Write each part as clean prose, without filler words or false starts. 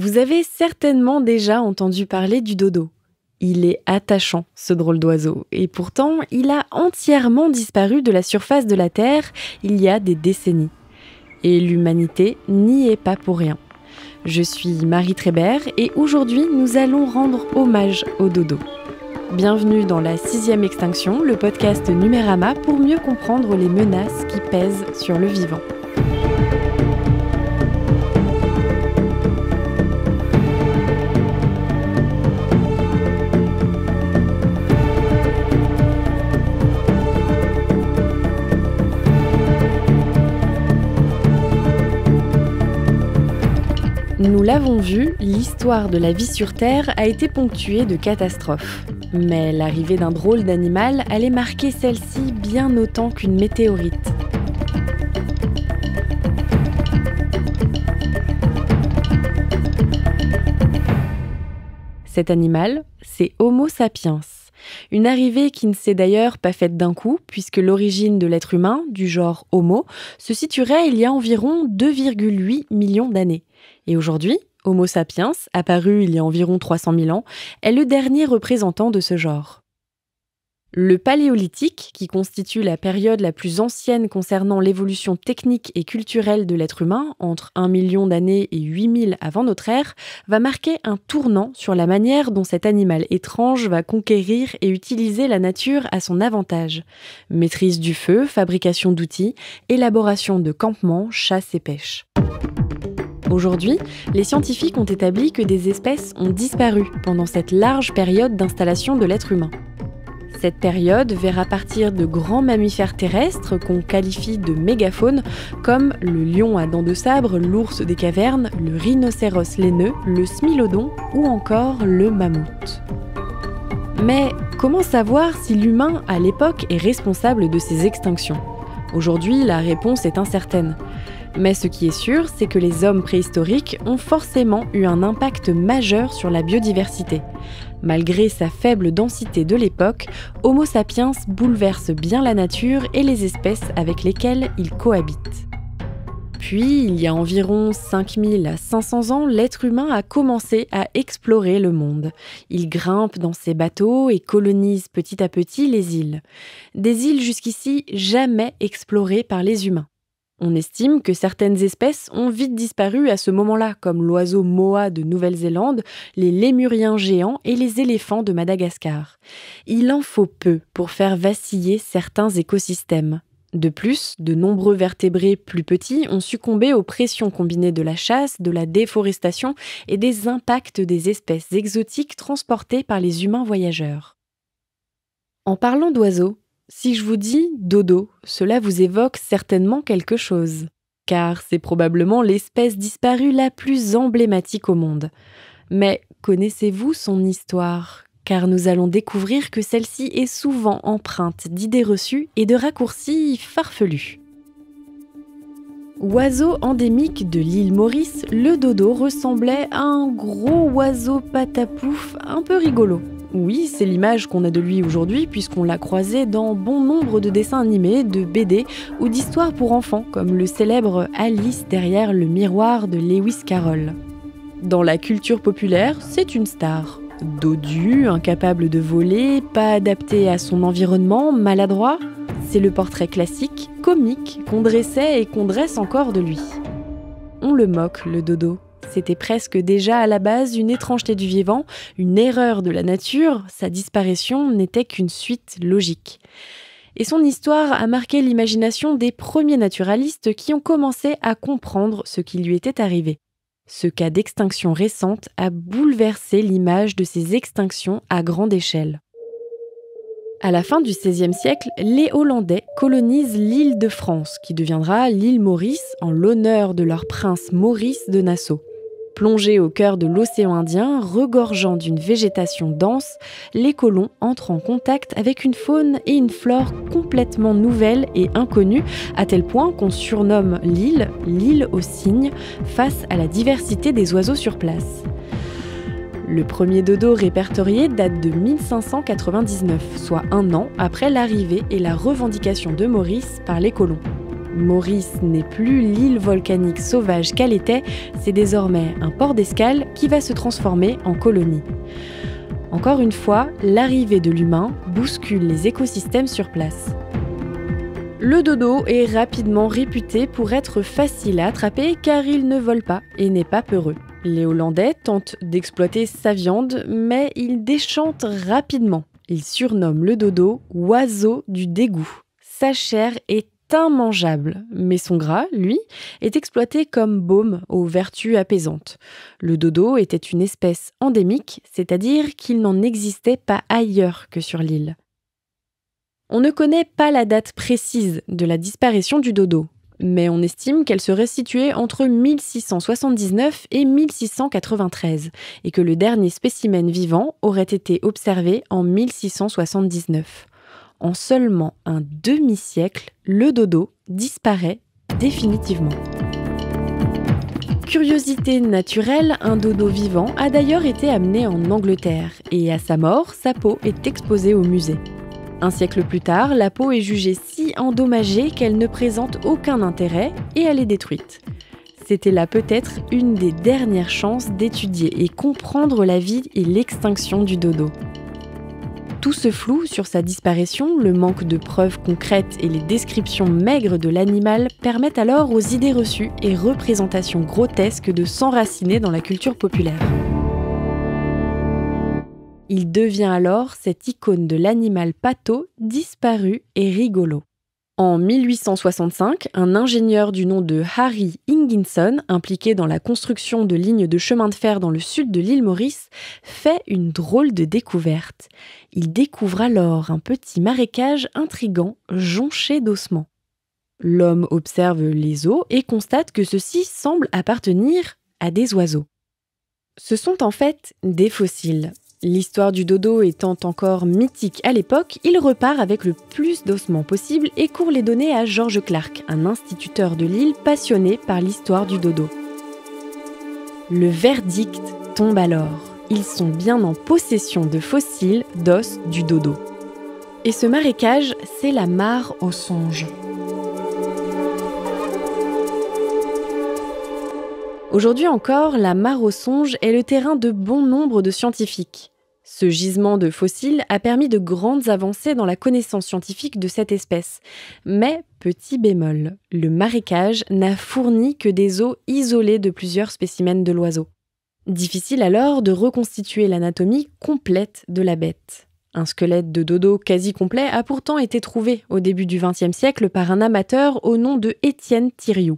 Vous avez certainement déjà entendu parler du dodo. Il est attachant, ce drôle d'oiseau, et pourtant, il a entièrement disparu de la surface de la Terre il y a des décennies. Et l'humanité n'y est pas pour rien. Je suis Marie Trébert et aujourd'hui, nous allons rendre hommage au dodo. Bienvenue dans la 6e extinction, le podcast Numérama pour mieux comprendre les menaces qui pèsent sur le vivant. Nous l'avons vu, l'histoire de la vie sur Terre a été ponctuée de catastrophes. Mais l'arrivée d'un drôle d'animal allait marquer celle-ci bien autant qu'une météorite. Cet animal, c'est Homo sapiens. Une arrivée qui ne s'est d'ailleurs pas faite d'un coup, puisque l'origine de l'être humain, du genre Homo, se situerait il y a environ 2,8 millions d'années. Et aujourd'hui, Homo sapiens, apparu il y a environ 300 000 ans, est le dernier représentant de ce genre. Le Paléolithique, qui constitue la période la plus ancienne concernant l'évolution technique et culturelle de l'être humain, entre 1 million d'années et 8000 avant notre ère, va marquer un tournant sur la manière dont cet animal étrange va conquérir et utiliser la nature à son avantage. Maîtrise du feu, fabrication d'outils, élaboration de campements, chasse et pêche. Aujourd'hui, les scientifiques ont établi que des espèces ont disparu pendant cette large période d'installation de l'être humain. Cette période verra partir de grands mammifères terrestres qu'on qualifie de mégafaune, comme le lion à dents de sabre, l'ours des cavernes, le rhinocéros laineux, le smilodon ou encore le mammouth. Mais comment savoir si l'humain, à l'époque, est responsable de ces extinctions ? Aujourd'hui, la réponse est incertaine. Mais ce qui est sûr, c'est que les hommes préhistoriques ont forcément eu un impact majeur sur la biodiversité. Malgré sa faible densité de l'époque, Homo sapiens bouleverse bien la nature et les espèces avec lesquelles il cohabite. Puis, il y a environ 5000 à 500 ans, l'être humain a commencé à explorer le monde. Il grimpe dans ses bateaux et colonise petit à petit les îles. Des îles jusqu'ici jamais explorées par les humains. On estime que certaines espèces ont vite disparu à ce moment-là, comme l'oiseau moa de Nouvelle-Zélande, les lémuriens géants et les éléphants de Madagascar. Il en faut peu pour faire vaciller certains écosystèmes. De plus, de nombreux vertébrés plus petits ont succombé aux pressions combinées de la chasse, de la déforestation et des impacts des espèces exotiques transportées par les humains voyageurs. En parlant d'oiseaux, si je vous dis dodo, cela vous évoque certainement quelque chose, car c'est probablement l'espèce disparue la plus emblématique au monde. Mais connaissez-vous son histoire ? Car nous allons découvrir que celle-ci est souvent empreinte d'idées reçues et de raccourcis farfelus. Oiseau endémique de l'île Maurice, le dodo ressemblait à un gros oiseau patapouf un peu rigolo. Oui, c'est l'image qu'on a de lui aujourd'hui puisqu'on l'a croisé dans bon nombre de dessins animés, de BD ou d'histoires pour enfants comme le célèbre Alice derrière le miroir de Lewis Carroll. Dans la culture populaire, c'est une star. Dodu, incapable de voler, pas adapté à son environnement, maladroit, c'est le portrait classique, comique, qu'on dressait et qu'on dresse encore de lui. On le moque, le dodo. C'était presque déjà à la base une étrangeté du vivant, une erreur de la nature, sa disparition n'était qu'une suite logique. Et son histoire a marqué l'imagination des premiers naturalistes qui ont commencé à comprendre ce qui lui était arrivé. Ce cas d'extinction récente a bouleversé l'image de ces extinctions à grande échelle. À la fin du XVIe siècle, les Hollandais colonisent l'île de France, qui deviendra l'île Maurice en l'honneur de leur prince Maurice de Nassau. Plongés au cœur de l'océan Indien, regorgeant d'une végétation dense, les colons entrent en contact avec une faune et une flore complètement nouvelles et inconnues, à tel point qu'on surnomme l'île aux cygnes, face à la diversité des oiseaux sur place. Le premier dodo répertorié date de 1599, soit un an après l'arrivée et la revendication de Maurice par les colons. Maurice n'est plus l'île volcanique sauvage qu'elle était, c'est désormais un port d'escale qui va se transformer en colonie. Encore une fois, l'arrivée de l'humain bouscule les écosystèmes sur place. Le dodo est rapidement réputé pour être facile à attraper car il ne vole pas et n'est pas peureux. Les Hollandais tentent d'exploiter sa viande, mais ils déchantent rapidement. Ils surnomment le dodo « oiseau du dégoût ». Sa chair est immangeable, mais son gras, lui, est exploité comme baume aux vertus apaisantes. Le dodo était une espèce endémique, c'est-à-dire qu'il n'en existait pas ailleurs que sur l'île. On ne connaît pas la date précise de la disparition du dodo, mais on estime qu'elle serait située entre 1679 et 1693 et que le dernier spécimen vivant aurait été observé en 1679. En seulement un demi-siècle, le dodo disparaît définitivement. Curiosité naturelle, un dodo vivant a d'ailleurs été amené en Angleterre et à sa mort, sa peau est exposée au musée. Un siècle plus tard, la peau est jugée si endommagée qu'elle ne présente aucun intérêt et elle est détruite. C'était là peut-être une des dernières chances d'étudier et comprendre la vie et l'extinction du dodo. Tout ce flou sur sa disparition, le manque de preuves concrètes et les descriptions maigres de l'animal permettent alors aux idées reçues et représentations grotesques de s'enraciner dans la culture populaire. Il devient alors cette icône de l'animal pâteau, disparu et rigolo. En 1865, un ingénieur du nom de Harry Higginson, impliqué dans la construction de lignes de chemin de fer dans le sud de l'île Maurice, fait une drôle de découverte. Il découvre alors un petit marécage intrigant, jonché d'ossements. L'homme observe les os et constate que ceux-ci semblent appartenir à des oiseaux. Ce sont en fait des fossiles. L'histoire du dodo étant encore mythique à l'époque, il repart avec le plus d'ossements possible et court les donner à George Clark, un instituteur de l'île passionné par l'histoire du dodo. Le verdict tombe alors. Ils sont bien en possession de fossiles d'os du dodo. Et ce marécage, c'est la mare aux songes. Aujourd'hui encore, la mare aux songes est le terrain de bon nombre de scientifiques. Ce gisement de fossiles a permis de grandes avancées dans la connaissance scientifique de cette espèce. Mais, petit bémol, le marécage n'a fourni que des os isolés de plusieurs spécimens de l'oiseau. Difficile alors de reconstituer l'anatomie complète de la bête. Un squelette de dodo quasi complet a pourtant été trouvé au début du XXe siècle par un amateur au nom de Étienne Thiriou.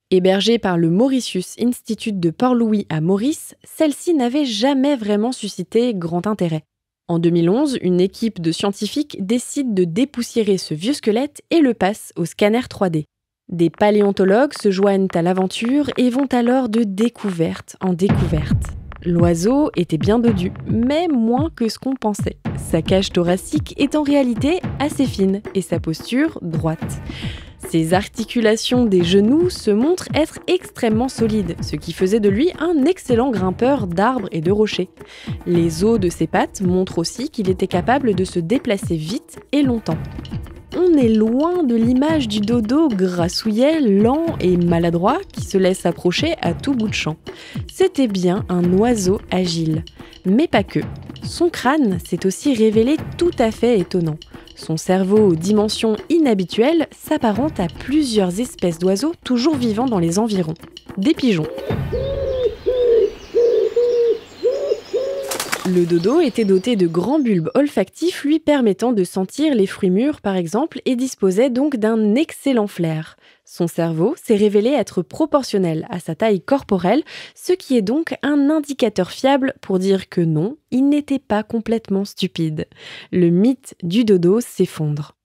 Hébergée par le Mauritius Institute de Port-Louis à Maurice, celle-ci n'avait jamais vraiment suscité grand intérêt. En 2011, une équipe de scientifiques décide de dépoussiérer ce vieux squelette et le passe au scanner 3D. Des paléontologues se joignent à l'aventure et vont alors de découverte en découverte. L'oiseau était bien dodu, mais moins que ce qu'on pensait. Sa cage thoracique est en réalité assez fine et sa posture droite. Ses articulations des genoux se montrent être extrêmement solides, ce qui faisait de lui un excellent grimpeur d'arbres et de rochers. Les os de ses pattes montrent aussi qu'il était capable de se déplacer vite et longtemps. On est loin de l'image du dodo grassouillet, lent et maladroit qui se laisse approcher à tout bout de champ. C'était bien un oiseau agile. Mais pas que. Son crâne s'est aussi révélé tout à fait étonnant. Son cerveau aux dimensions inhabituelles s'apparente à plusieurs espèces d'oiseaux toujours vivants dans les environs. Des pigeons. Le dodo était doté de grands bulbes olfactifs lui permettant de sentir les fruits mûrs par exemple et disposait donc d'un excellent flair. Son cerveau s'est révélé être proportionnel à sa taille corporelle, ce qui est donc un indicateur fiable pour dire que non, il n'était pas complètement stupide. Le mythe du dodo s'effondre.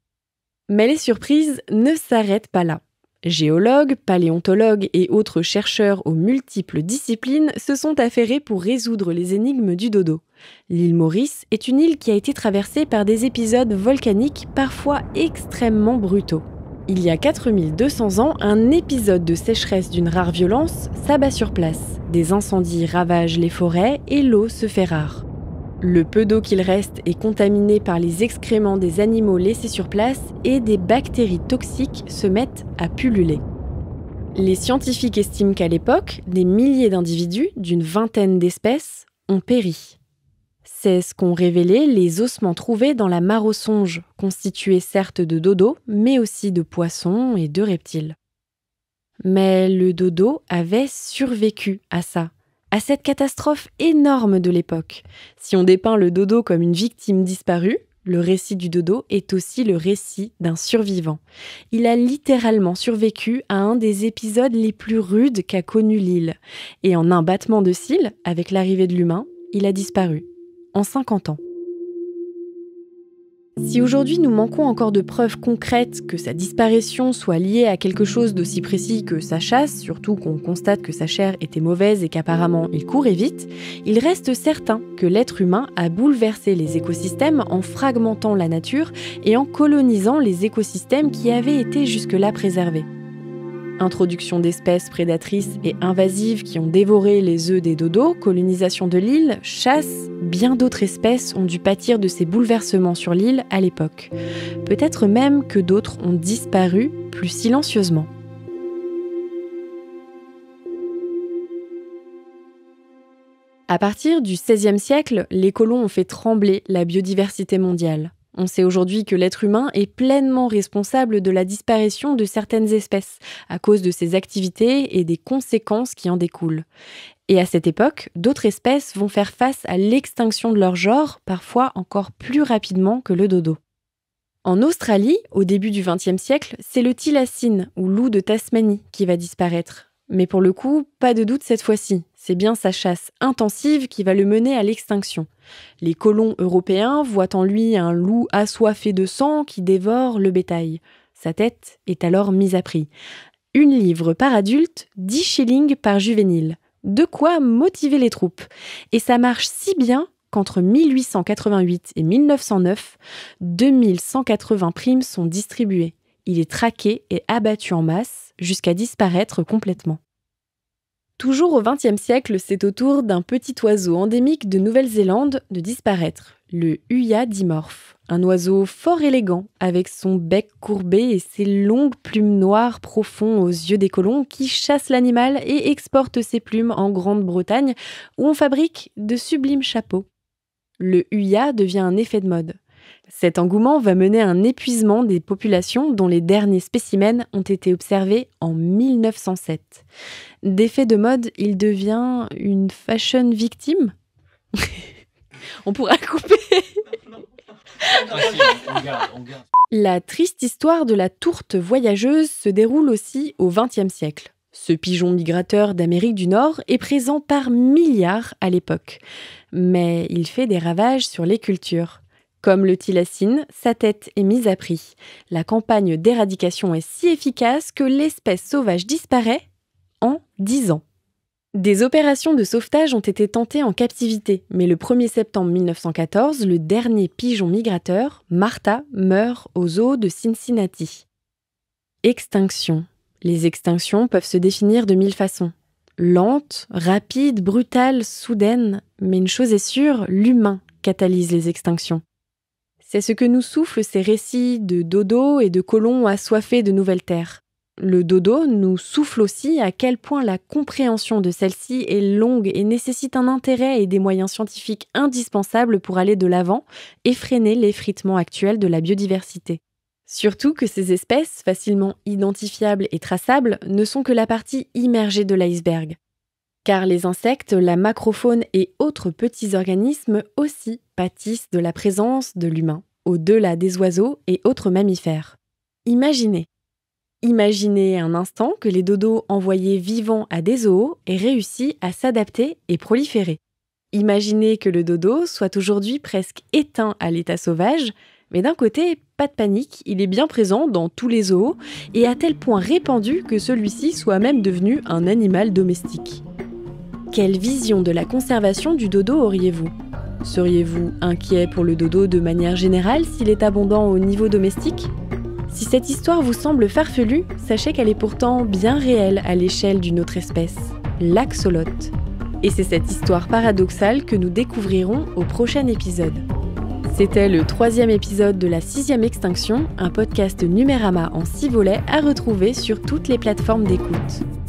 Mais les surprises ne s'arrêtent pas là. Géologues, paléontologues et autres chercheurs aux multiples disciplines se sont affairés pour résoudre les énigmes du dodo. L'île Maurice est une île qui a été traversée par des épisodes volcaniques parfois extrêmement brutaux. Il y a 4200 ans, un épisode de sécheresse d'une rare violence s'abat sur place. Des incendies ravagent les forêts et l'eau se fait rare. Le peu d'eau qu'il reste est contaminé par les excréments des animaux laissés sur place et des bactéries toxiques se mettent à pulluler. Les scientifiques estiment qu'à l'époque, des milliers d'individus, d'une vingtaine d'espèces, ont péri. C'est ce qu'ont révélé les ossements trouvés dans la mare aux songes, constitués certes de dodo, mais aussi de poissons et de reptiles. Mais le dodo avait survécu à ça, à cette catastrophe énorme de l'époque. Si on dépeint le dodo comme une victime disparue, le récit du dodo est aussi le récit d'un survivant. Il a littéralement survécu à un des épisodes les plus rudes qu'a connu l'île. Et en un battement de cils, avec l'arrivée de l'humain, il a disparu. En 50 ans. Si aujourd'hui nous manquons encore de preuves concrètes que sa disparition soit liée à quelque chose d'aussi précis que sa chasse, surtout qu'on constate que sa chair était mauvaise et qu'apparemment il courait vite, il reste certain que l'être humain a bouleversé les écosystèmes en fragmentant la nature et en colonisant les écosystèmes qui avaient été jusque-là préservés. Introduction d'espèces prédatrices et invasives qui ont dévoré les œufs des dodos, colonisation de l'île, chasse, bien d'autres espèces ont dû pâtir de ces bouleversements sur l'île à l'époque. Peut-être même que d'autres ont disparu plus silencieusement. À partir du XVIe siècle, les colons ont fait trembler la biodiversité mondiale. On sait aujourd'hui que l'être humain est pleinement responsable de la disparition de certaines espèces à cause de ses activités et des conséquences qui en découlent. Et à cette époque, d'autres espèces vont faire face à l'extinction de leur genre, parfois encore plus rapidement que le dodo. En Australie, au début du XXe siècle, c'est le thylacine ou loup de Tasmanie qui va disparaître. Mais pour le coup, pas de doute cette fois-ci. C'est bien sa chasse intensive qui va le mener à l'extinction. Les colons européens voient en lui un loup assoiffé de sang qui dévore le bétail. Sa tête est alors mise à prix. 1 livre par adulte, 10 shillings par juvénile. De quoi motiver les troupes. Et ça marche si bien qu'entre 1888 et 1909, 2180 primes sont distribuées. Il est traqué et abattu en masse jusqu'à disparaître complètement. Toujours au XXe siècle, c'est au tour d'un petit oiseau endémique de Nouvelle-Zélande de disparaître, le Huia dimorphe. Un oiseau fort élégant, avec son bec courbé et ses longues plumes noires profondes aux yeux des colons qui chassent l'animal et exportent ses plumes en Grande-Bretagne, où on fabrique de sublimes chapeaux. Le Huia devient un effet de mode. Cet engouement va mener à un épuisement des populations dont les derniers spécimens ont été observés en 1907. D'effet de mode, il devient une fashion victime. On pourra couper. La triste histoire de la tourte voyageuse se déroule aussi au XXe siècle. Ce pigeon migrateur d'Amérique du Nord est présent par milliards à l'époque. Mais il fait des ravages sur les cultures. Comme le thylacine, sa tête est mise à prix. La campagne d'éradication est si efficace que l'espèce sauvage disparaît en 10 ans. Des opérations de sauvetage ont été tentées en captivité, mais le 1er septembre 1914, le dernier pigeon migrateur, Martha, meurt au zoo de Cincinnati. Extinction. Les extinctions peuvent se définir de 1000 façons. Lente, rapide, brutale, soudaine, mais une chose est sûre, l'humain catalyse les extinctions. C'est ce que nous soufflent ces récits de dodo et de colons assoiffés de nouvelles terres. Le dodo nous souffle aussi à quel point la compréhension de celle-ci est longue et nécessite un intérêt et des moyens scientifiques indispensables pour aller de l'avant et freiner l'effritement actuel de la biodiversité. Surtout que ces espèces, facilement identifiables et traçables, ne sont que la partie immergée de l'iceberg. Car les insectes, la macrofaune et autres petits organismes aussi pâtissent de la présence de l'humain, au-delà des oiseaux et autres mammifères. Imaginez un instant que les dodos envoyés vivants à des zoos aient réussi à s'adapter et proliférer. Imaginez que le dodo soit aujourd'hui presque éteint à l'état sauvage, mais d'un côté, pas de panique, il est bien présent dans tous les zoos et à tel point répandu que celui-ci soit même devenu un animal domestique. Quelle vision de la conservation du dodo auriez-vous ? Seriez-vous inquiet pour le dodo de manière générale s'il est abondant au niveau domestique ? Si cette histoire vous semble farfelue, sachez qu'elle est pourtant bien réelle à l'échelle d'une autre espèce, l'axolote. Et c'est cette histoire paradoxale que nous découvrirons au prochain épisode. C'était le 3e épisode de la 6e extinction, un podcast Numérama en 6 volets à retrouver sur toutes les plateformes d'écoute.